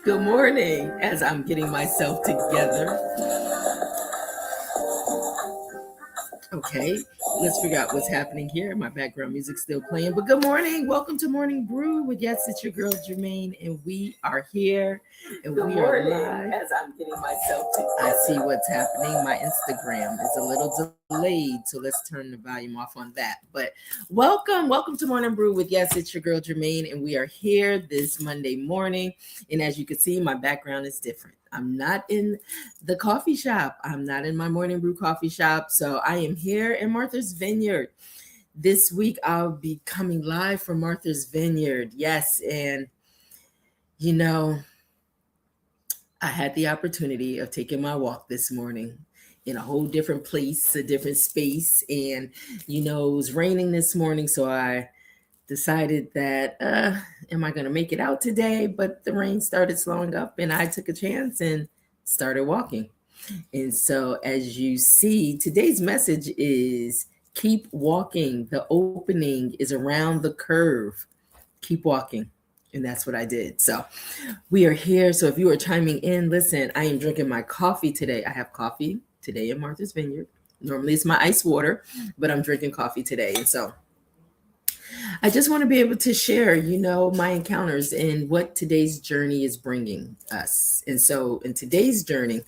Good morning, as I'm getting myself together. Okay, let's figure out what's happening here. My background music's still playing, but good morning. Welcome to Morning Brew with, yes, it's your girl Germaine, and we are here and we are live. As I'm getting myself together. I see what's happening. My Instagram is a little delayed, so let's turn the volume off on that. But welcome to Morning Brew with, yes, it's your girl Germaine, and we are here this Monday morning. And as you can see, my background is different. I'm not in the coffee shop. I'm not in my Morning Brew coffee shop. So I am here in Martha's Vineyard. This week, I'll be coming live from Martha's Vineyard. Yes. And, you know, I had the opportunity of taking my walk this morning in a whole different place, a different space. And, it was raining this morning. So I decided that, am I going to make it out today? But the rain started slowing up and I took a chance and started walking. And so as you see, today's message is keep walking. The opening is around the curve. Keep walking. And that's what I did. So we are here. So if you are chiming in, listen, I am drinking my coffee today. I have coffee today in Martha's Vineyard. Normally it's my ice water, but I'm drinking coffee today. And so I just want to be able to share, my encounters and what today's journey is bringing us. And so in today's journey,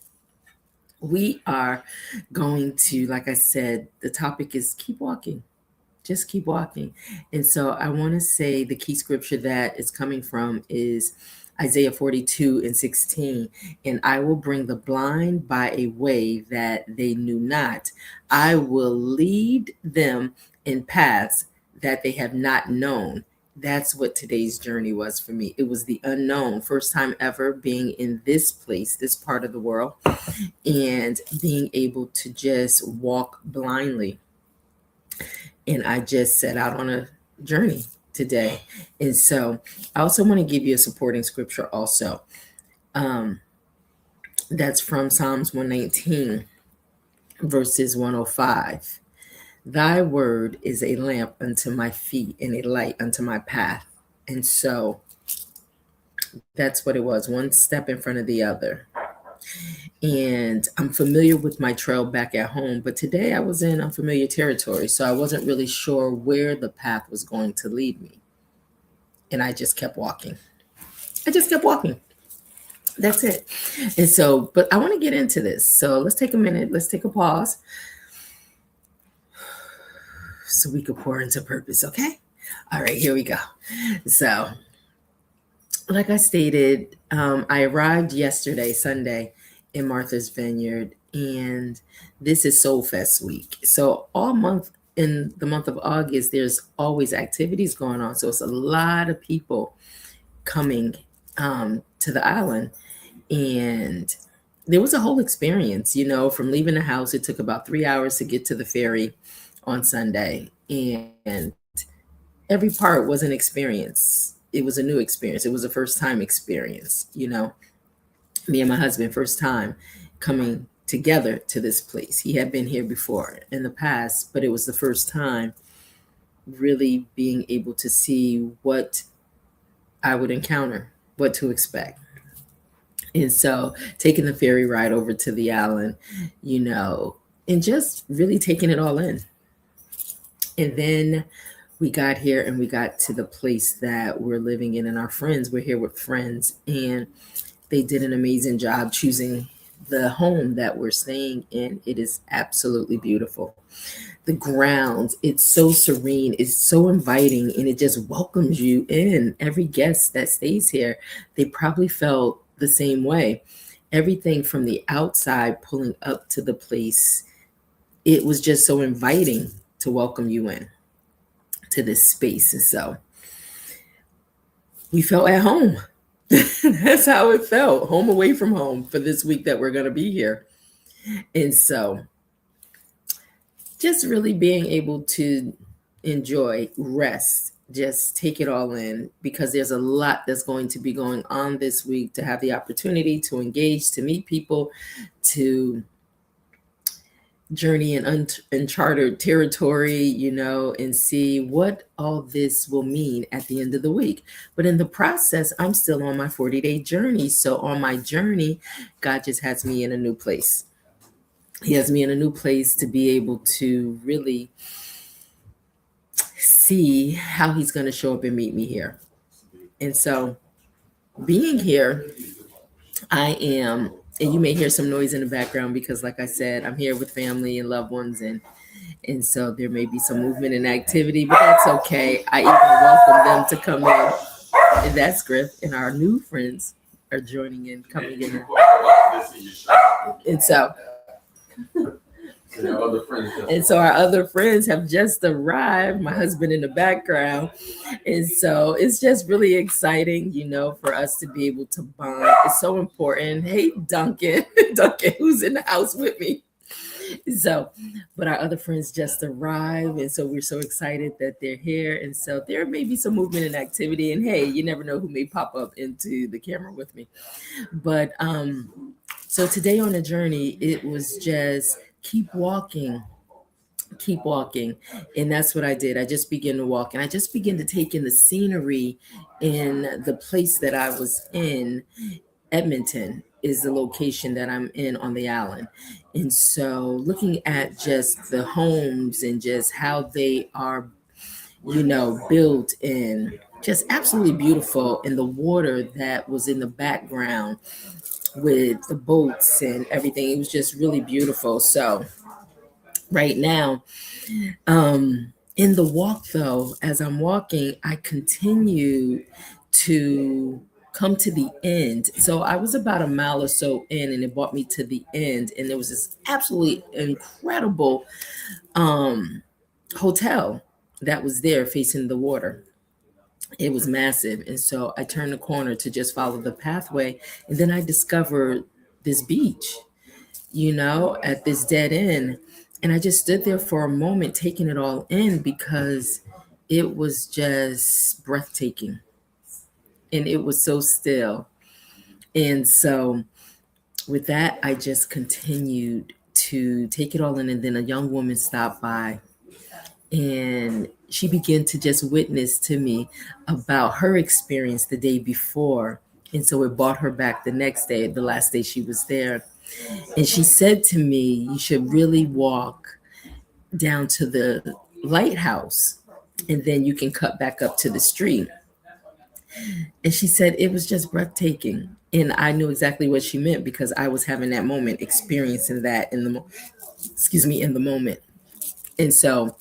we are going to, like I said, the topic is keep walking. Just keep walking. And so I want to say the key scripture that is coming from is Isaiah 42:16. And I will bring the blind by a way that they knew not. I will lead them in paths that they have not known. That's what today's journey was for me. It was the unknown. First time ever being in this place, this part of the world, and being able to just walk blindly. And I just set out on a journey today. And so I also want to give you a supporting scripture also. That's from Psalms 119, verses 105. Thy word is a lamp unto my feet and a light unto my path. And so that's what it was, one step in front of the other. And I'm familiar with my trail back at home, but today I was in unfamiliar territory. So I wasn't really sure where the path was going to lead me. And I just kept walking. That's it. And so, but I want to get into this. So let's take a minute. Let's take a pause so we could pour into purpose. Okay. All right, here we go. So like I stated, I arrived yesterday, Sunday, in Martha's Vineyard, and this is Soul Fest week. So all month, in the month of August, there's always activities going on. So it's a lot of people coming to the island. And there was a whole experience, from leaving the house. It took about 3 hours to get to the ferry on Sunday. And every part was an experience. It was a new experience. It was a first time experience, me and my husband, first time coming together to this place. He had been here before in the past, but it was the first time really being able to see what I would encounter, what to expect. And so taking the ferry ride over to the island, and just really taking it all in. And then we got here and we got to the place that we're living in, and our friends, we're here with friends, and they did an amazing job choosing the home that we're staying in. It is absolutely beautiful. The grounds, it's so serene, it's so inviting, and it just welcomes you in. Every guest that stays here, they probably felt the same way. Everything from the outside pulling up to the place, it was just so inviting to welcome you in to this space. And so we felt at home. That's how it felt, home away from home for this week that we're going to be here. And so just really being able to enjoy, rest, just take it all in, because there's a lot that's going to be going on this week, to have the opportunity to engage, to meet people, to journey in uncharted territory, and see what all this will mean at the end of the week. But in the process, I'm still on my 40-day journey. So on my journey, God just has me in a new place. He has me in a new place to be able to really see how he's going to show up and meet me here. And so being here, I am, and you may hear some noise in the background because, like I said, I'm here with family and loved ones, and so there may be some movement and activity, but that's okay. I even welcome them to come in, and that's Griff, and our new friends are joining in, coming in. And so our other friends have just arrived, my husband in the background. And so it's just really exciting, for us to be able to bond. It's so important. Hey, Duncan, Duncan, who's in the house with me. So, but our other friends just arrived. And so we're so excited that they're here. And so there may be some movement and activity. And hey, you never know who may pop up into the camera with me. But so today on the journey, it was just keep walking. And that's what I did. I just began to walk, and I just began to take in the scenery in the place that I was in. Edmonton is the location that I'm in on the island. And so looking at just the homes and just how they are, built, and just absolutely beautiful, and the water that was in the background with the boats and everything. It was just really beautiful. So right now, in the walk, though, as I'm walking, I continue to come to the end. So I was about a mile or so in, and it brought me to the end, and there was this absolutely incredible hotel that was there facing the water. It was massive. And so I turned the corner to just follow the pathway, and then I discovered this beach, at this dead end. And I just stood there for a moment, taking it all in, because it was just breathtaking. And it was so still. And so with that, I just continued to take it all in. And then a young woman stopped by, and she began to just witness to me about her experience the day before. And so it brought her back the next day, the last day she was there. And she said to me, you should really walk down to the lighthouse, and then you can cut back up to the street. And she said it was just breathtaking. And I knew exactly what she meant, because I was having that moment, experiencing that in the moment. And so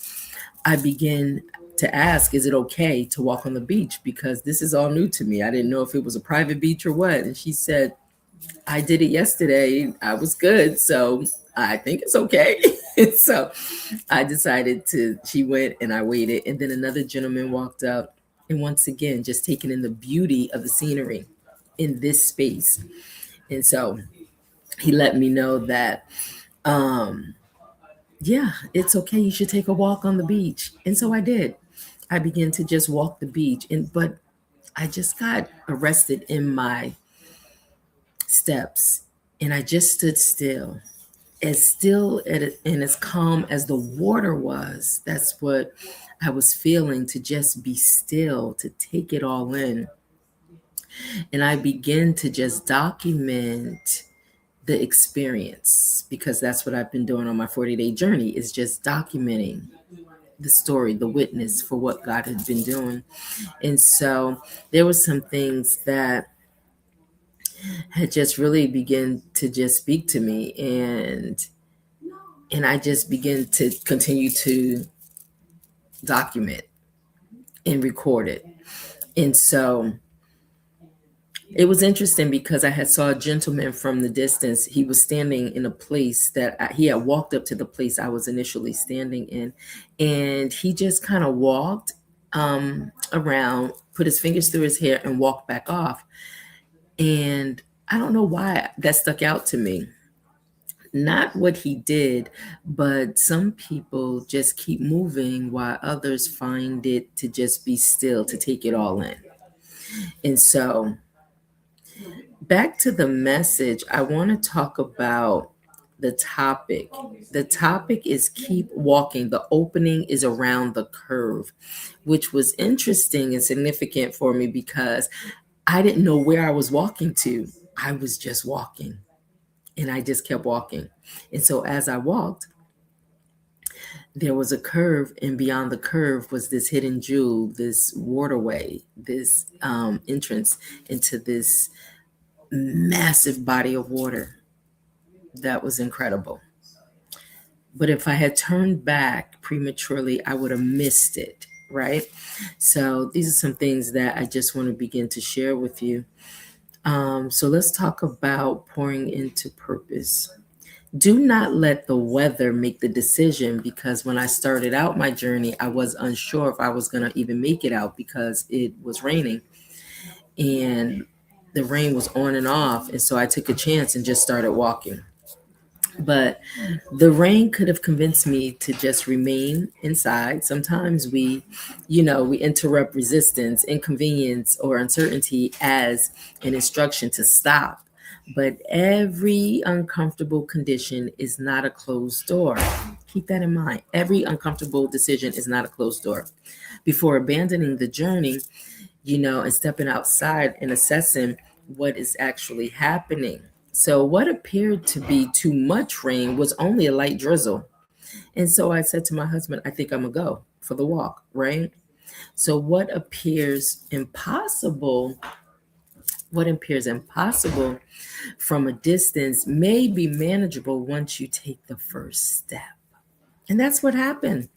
I began to ask, is it okay to walk on the beach? Because this is all new to me. I didn't know if it was a private beach or what. And she said, I did it yesterday. I was good. So I think it's okay. So I decided she went, and I waited. And then another gentleman walked up, and once again, just taking in the beauty of the scenery in this space. And so he let me know that, yeah, it's okay. You should take a walk on the beach. And so I did. I began to just walk the beach, but I just got arrested in my steps, and I just stood still and as calm as the water was. That's what I was feeling, to just be still, to take it all in. And I began to just document the experience, because that's what I've been doing on my 40-day journey, is just documenting the story, the witness for what God had been doing. And so there were some things that had just really begun to just speak to me, and I just began to continue to document and record it. And so it was interesting, because I had saw a gentleman from the distance. He was standing in a place that he had walked up to the place I was initially standing in, and he just kind of walked around, put his fingers through his hair, and walked back off. And I don't know why that stuck out to me. Not what he did, but some people just keep moving while others find it to just be still, to take it all in. And so, back to the message, I want to talk about the topic. The topic is keep walking. The opening is around the curve, which was interesting and significant for me because I didn't know where I was walking to. I was just walking and I just kept walking. And so as I walked, there was a curve, and beyond the curve was this hidden jewel, this waterway, this entrance into this massive body of water that was incredible. But if I had turned back prematurely, I would have missed it, right? So these are some things that I just want to begin to share with you. So let's talk about pouring into purpose. Do not let the weather make the decision, because when I started out my journey, I was unsure if I was going to even make it out because it was raining and the rain was on and off. And so I took a chance and just started walking. But the rain could have convinced me to just remain inside. Sometimes we interrupt resistance, inconvenience, or uncertainty as an instruction to stop. But every uncomfortable condition is not a closed door. Keep that in mind. Every uncomfortable decision is not a closed door. Before abandoning the journey, and stepping outside and assessing what is actually happening. So, what appeared to be too much rain was only a light drizzle. And so I said to my husband, I think I'm going to go for the walk, right? So, what appears impossible from a distance may be manageable once you take the first step. And that's what happened.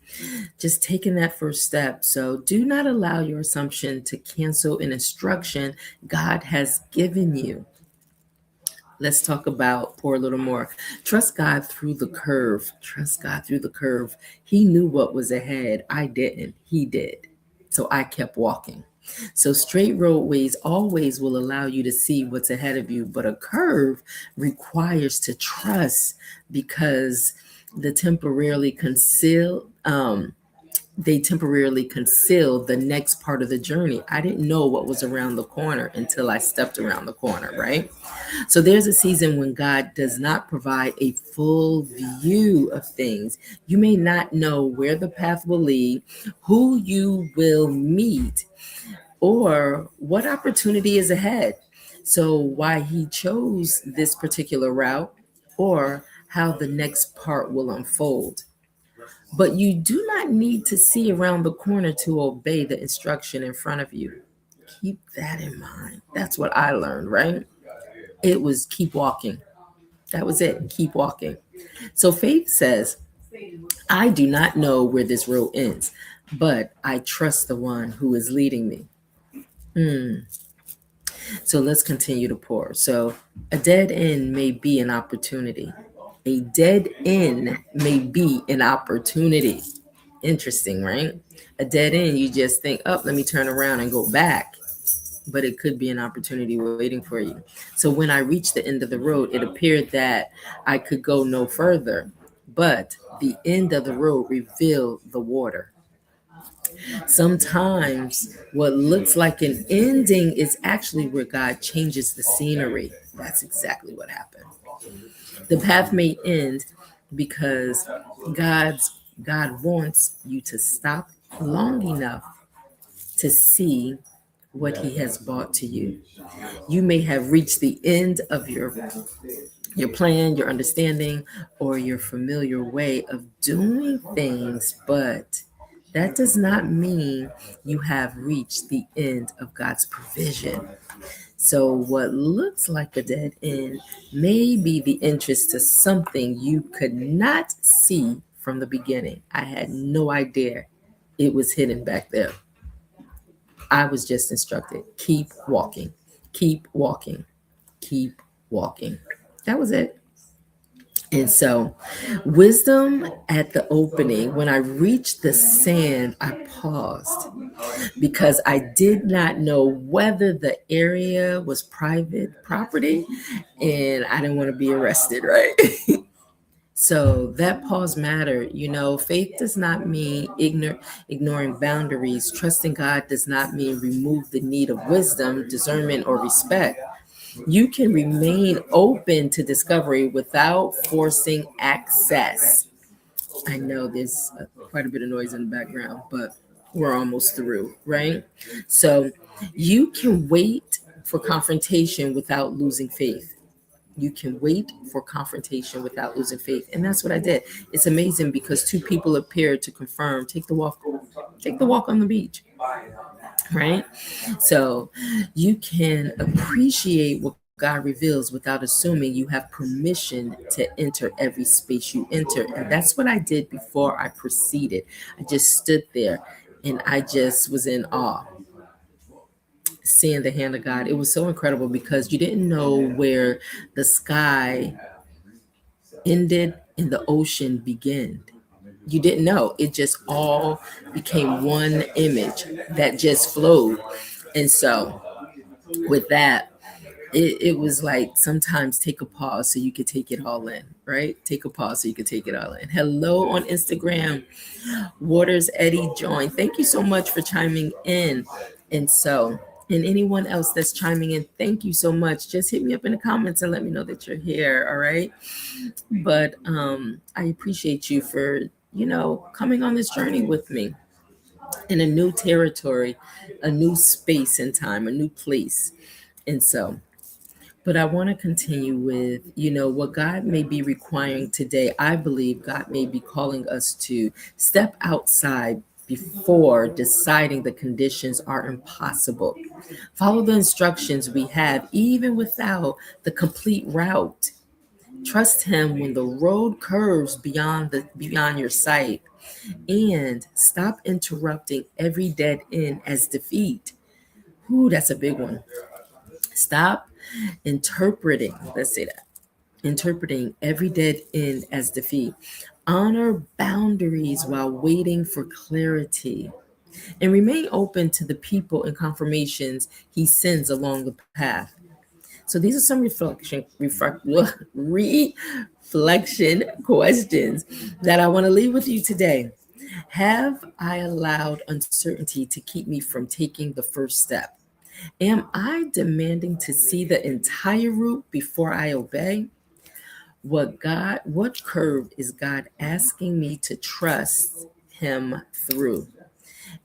Just taking that first step. So do not allow your assumption to cancel an instruction God has given you. Let's talk about pour a little more. Trust God through the curve. Trust God through the curve. He knew what was ahead. I didn't. He did. So I kept walking. So straight roadways always will allow you to see what's ahead of you, but a curve requires to trust, because the temporarily conceal they temporarily conceal the next part of the journey. I didn't know what was around the corner until I stepped around the corner, right? So there's a season when God does not provide a full view of things. You may not know where the path will lead, who you will meet, or what opportunity is ahead. So why he chose this particular route, or how the next part will unfold. But you do not need to see around the corner to obey the instruction in front of you. Keep that in mind. That's what I learned, right? It was keep walking. That was it. Keep walking. So faith says, I do not know where this road ends, but I trust the one who is leading me. So let's continue to pour. So a dead end may be an opportunity. A dead end may be an opportunity. Interesting, right? A dead end, you just think, oh, let me turn around and go back. But it could be an opportunity waiting for you. So when I reached the end of the road, it appeared that I could go no further. But the end of the road revealed the water. Sometimes what looks like an ending is actually where God changes the scenery. That's exactly what happened. The path may end because God wants you to stop long enough to see what he has brought to you. You may have reached the end of your plan, your understanding, or your familiar way of doing things, but that does not mean you have reached the end of God's provision. So, what looks like a dead end may be the entrance to something you could not see from the beginning. I had no idea it was hidden back there. I was just instructed, keep walking, keep walking, keep walking. That was it. And so, wisdom at the opening, when I reached the sand, I paused because I did not know whether the area was private property and I didn't want to be arrested, right? So that pause mattered. Faith does not mean ignoring boundaries. Trusting God does not mean remove the need of wisdom, discernment, or respect. You can remain open to discovery without forcing access. I know there's quite a bit of noise in the background, but we're almost through, right? So you can wait for confrontation without losing faith. You can wait for confrontation without losing faith. And that's what I did. It's amazing because two people appeared to confirm, take the walk on the beach, right? So you can appreciate what God reveals without assuming you have permission to enter every space you enter. And that's what I did before I proceeded. I just stood there and I just was in awe, seeing the hand of God. It was so incredible because you didn't know where the sky ended and the ocean began. You didn't know. It just all became one image that just flowed. And so, with that, it was like sometimes take a pause so you could take it all in, right? Take a pause so you could take it all in. Hello on Instagram, Waters Eddie joined. Thank you so much for chiming in. And so, and anyone else that's chiming in, thank you so much. Just hit me up in the comments and let me know that you're here, all right? But I appreciate you for, coming on this journey with me in a new territory, a new space and time, a new place. And so, but I want to continue with, what God may be requiring today. I believe God may be calling us to step outside before deciding the conditions are impossible. Follow the instructions we have, even without the complete route. Trust Him when the road curves beyond your sight, and stop interrupting every dead end as defeat. Ooh, that's a big one. Stop interpreting. Let's say that. Interpreting every dead end as defeat. Honor boundaries while waiting for clarity. And remain open to the people and confirmations He sends along the path. So these are some reflection questions that I want to leave with you today. Have I allowed uncertainty to keep me from taking the first step? Am I demanding to see the entire route before I obey? What curve is God asking me to trust Him through?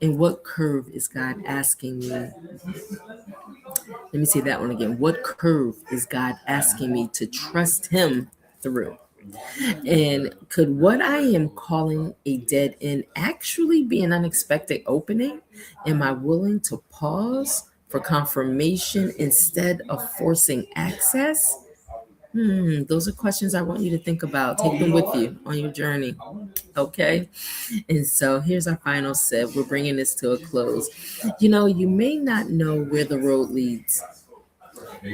And what curve is God asking me? Let me say that one again. What curve is God asking me to trust Him through? And could what I am calling a dead end actually be an unexpected opening? Am I willing to pause for confirmation instead of forcing access? Those are questions I want you to think about. Take them with you on your journey. Okay. And so here's our final sip. We're bringing this to a close. You may not know where the road leads.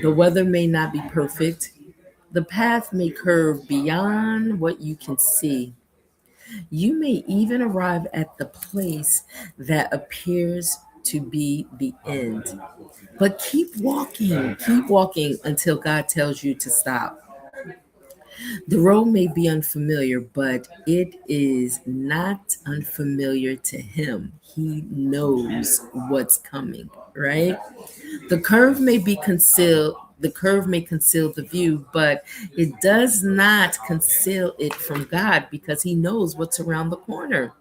The weather may not be perfect. The path may curve beyond what you can see. You may even arrive at the place that appears to be the end. But keep walking until God tells you to stop. The road may be unfamiliar, but it is not unfamiliar to Him. He knows what's coming, right? The curve may conceal the view, but it does not conceal it from God because He knows what's around the corner.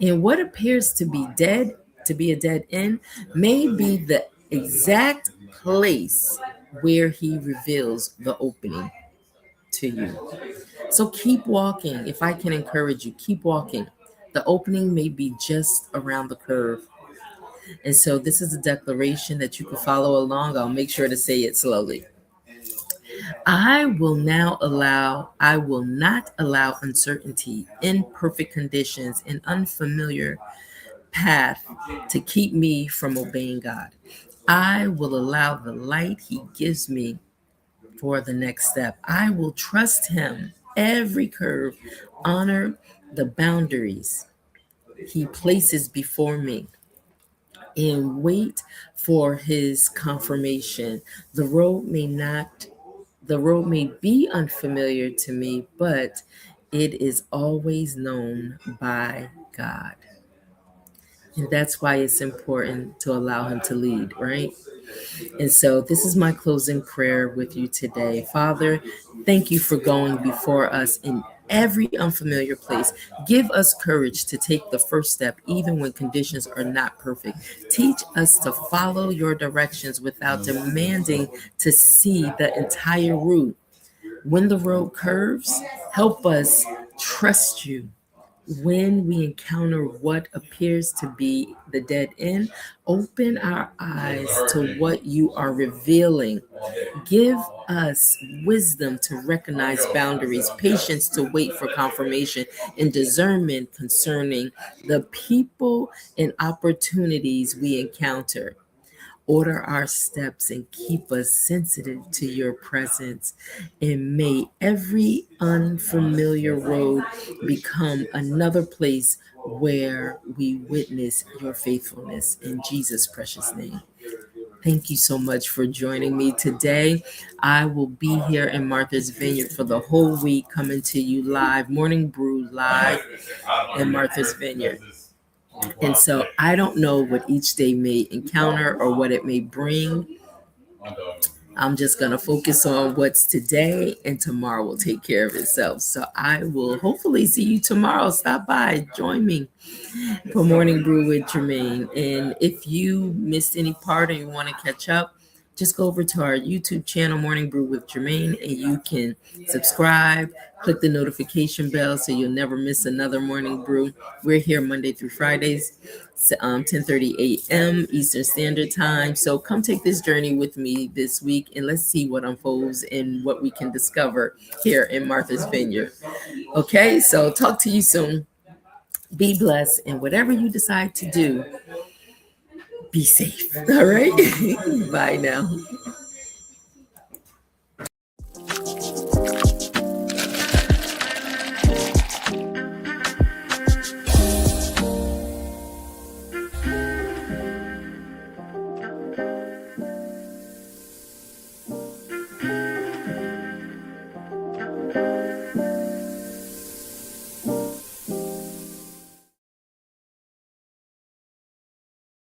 And what appears to be a dead end, may be the exact place where He reveals the opening to you. So keep walking. If I can encourage you, keep walking. The opening may be just around the curve. And so this is a declaration that you can follow along. I'll make sure to say it slowly. I will not allow uncertainty, imperfect conditions, and unfamiliar path to keep me from obeying God. I will allow the light He gives me for the next step. I will trust Him every curve. Honor the boundaries he places before me and wait for his confirmation. The road may not the road may be unfamiliar to me, but it is always known by God. And that's why it's important to allow him to lead, right? And so this is my closing prayer with you today. Father, thank you for going before us in every unfamiliar place. Give us courage to take the first step, even when conditions are not perfect. Teach us to follow your directions without demanding to see the entire route. When the road curves, help us trust you. When we encounter what appears to be the dead end, open our eyes to what you are revealing. Give us wisdom to recognize boundaries, patience to wait for confirmation, and discernment concerning the people and opportunities we encounter. Order our steps and keep us sensitive to your presence. And may every unfamiliar road become another place where we witness your faithfulness. In Jesus' precious name. Thank you so much for joining me today. I will be here in Martha's Vineyard for the whole week, coming to you live, Morning Brew live in Martha's Vineyard. And so I don't know what each day may encounter or what it may bring. I'm just going to focus on what's today, and tomorrow will take care of itself. So I will hopefully see you tomorrow. Stop by, join me for Morning Brew with Germaine. And if you missed any part or you want to catch up, just go over to our YouTube channel, Morning Brew with Germaine, and you can subscribe, click the notification bell so you'll never miss another Morning Brew. We're here Monday through Fridays, 10:30 a.m. Eastern Standard Time. So come take this journey with me this week, and let's see what unfolds and what we can discover here in Martha's Vineyard. Okay, so talk to you soon. Be blessed, and whatever you decide to do, be safe. All right. Bye now.